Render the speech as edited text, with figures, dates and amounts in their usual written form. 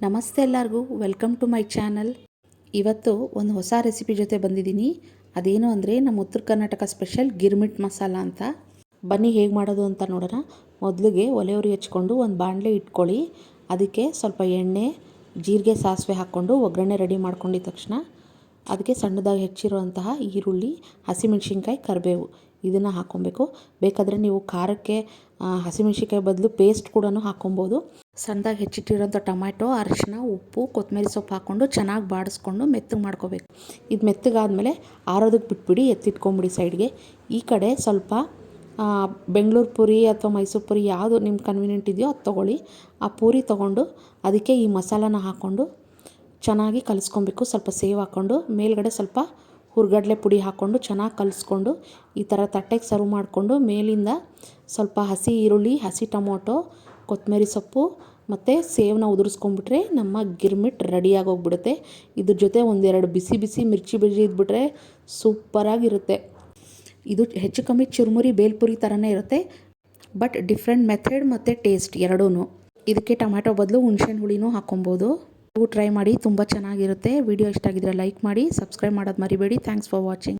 ನಮಸ್ತೆ ಎಲ್ಲರಿಗೂ, welcome to my channel. ಇವತ್ತು ಒಂದು ಹೊಸ ರೆಸಿಪಿ ಜೊತೆ ಬಂದಿದ್ದೀನಿ. ಅದೇನು ಅಂದರೆ ನಮ್ಮ ಉತ್ತರ ಕರ್ನಾಟಕ ಸ್ಪೆಷಲ್ ಗಿರ್ಮಿಟ್ ಮಸಾಲ ಅಂತ. ಬನ್ನಿ ಹೇಗೆ ಮಾಡೋದು ಅಂತ ನೋಡೋಣ. ಮೊದಲಿಗೆ ಒಲೆ ಉರಿ ಹಚ್ಕೊಂಡು ಒಂದು ಬಾಣಲೆ ಇಟ್ಕೊಳ್ಳಿ. ಅದಕ್ಕೆ ಸ್ವಲ್ಪ ಎಣ್ಣೆ, ಜೀರಿಗೆ, ಸಾಸಿವೆ ಹಾಕ್ಕೊಂಡು ಒಗ್ಗರಣೆ ರೆಡಿ ಮಾಡ್ಕೊಂಡಿದ್ದ ತಕ್ಷಣ ಅದಕ್ಕೆ ಸಣ್ಣದಾಗಿ ಹೆಚ್ಚಿರುವಂತಹ ಈರುಳ್ಳಿ, ಹಸಿಮೆಣ್ಸಿನ್ಕಾಯಿ, ಕರಿಬೇವು ಇದನ್ನು ಹಾಕ್ಕೊಬೇಕು. ಬೇಕಾದರೆ ನೀವು ಖಾರಕ್ಕೆ ಹಸಿಮೆಣ್ಸಿನ್ಕಾಯಿ ಬದಲು ಪೇಸ್ಟ್ ಕೂಡ ಹಾಕ್ಕೊಬೋದು. ಸಣ್ಣದಾಗಿ ಹೆಚ್ಚಿಟ್ಟಿರೋಂಥ ಟೊಮ್ಯಾಟೊ, ಅರಿಶಿನ, ಉಪ್ಪು, ಕೊತ್ತಂಬರಿ ಸೊಪ್ಪು ಹಾಕ್ಕೊಂಡು ಚೆನ್ನಾಗಿ ಬಾಡಿಸ್ಕೊಂಡು ಮೆತ್ತಗೆ ಮಾಡ್ಕೋಬೇಕು. ಇದು ಮೆತ್ತಗಾದಮೇಲೆ ಆರೋದಕ್ಕೆ ಬಿಟ್ಬಿಡಿ, ಎತ್ತಿಟ್ಕೊಂಬಿಡಿ ಸೈಡ್ಗೆ. ಈ ಕಡೆ ಸ್ವಲ್ಪ ಬೆಂಗಳೂರು ಪೂರಿ ಅಥವಾ ಮೈಸೂರು ಪೂರಿ ಯಾವುದು ನಿಮ್ಮ ಕನ್ವೀನಿಯೆಂಟ್ ಇದೆಯೋ ಅದು ತೊಗೊಳ್ಳಿ. ಆ ಪೂರಿ ತೊಗೊಂಡು ಅದಕ್ಕೆ ಈ ಮಸಾಲಾನ ಹಾಕ್ಕೊಂಡು ಚೆನ್ನಾಗಿ ಕಲಿಸ್ಕೊಬೇಕು. ಸ್ವಲ್ಪ ಸೇವ್ ಹಾಕ್ಕೊಂಡು ಮೇಲ್ಗಡೆ ಸ್ವಲ್ಪ ಹುರ್ಗಡ್ಲೆ ಪುಡಿ ಹಾಕ್ಕೊಂಡು ಚೆನ್ನಾಗಿ ಕಲಿಸ್ಕೊಂಡು ಈ ಥರ ತಟ್ಟೆಗೆ ಸರ್ವ್ ಮಾಡಿಕೊಂಡು ಮೇಲಿಂದ ಸ್ವಲ್ಪ ಹಸಿ ಈರುಳ್ಳಿ, ಹಸಿ ಟೊಮೊಟೊ, ಕೊತ್ತಂಬರಿ ಸೊಪ್ಪು ಮತ್ತು ಸೇವನ್ನ ಉದುರಿಸ್ಕೊಂಡ್ಬಿಟ್ರೆ ನಮ್ಮ ಗಿರ್ಮಿಟ್ ರೆಡಿಯಾಗಿ ಹೋಗ್ಬಿಡುತ್ತೆ. ಇದ್ರ ಜೊತೆ ಒಂದೆರಡು ಬಿಸಿ ಬಿಸಿ ಮಿರ್ಚಿ ಬಜ್ಜಿ ಇದ್ಬಿಟ್ರೆ ಸೂಪರಾಗಿರುತ್ತೆ. ಇದು ಹೆಚ್ಚು ಕಮ್ಮಿ ಚುರುಮುರಿ ಬೇಲ್ಪುರಿ ಥರನೇ ಇರುತ್ತೆ, ಬಟ್ ಡಿಫ್ರೆಂಟ್ ಮೆಥಡ್ ಮತ್ತು ಟೇಸ್ಟ್ ಎರಡೂ. ಇದಕ್ಕೆ ಟೊಮ್ಯಾಟೊ ಬದಲು ಹುಣಸೆಹಣ್ಣು ಹುಳಿನೂ ಹಾಕ್ಕೊಬೋದು. ನೀವು ಟ್ರೈ ಮಾಡಿ, ತುಂಬ ಚೆನ್ನಾಗಿರುತ್ತೆ. ವಿಡಿಯೋ ಇಷ್ಟ ಆಗಿದ್ರೆ ಲೈಕ್ ಮಾಡಿ, ಸಬ್ಸ್ಕ್ರೈಬ್ ಮಾಡೋದು ಮರಿಬೇಡಿ. Thanks for watching.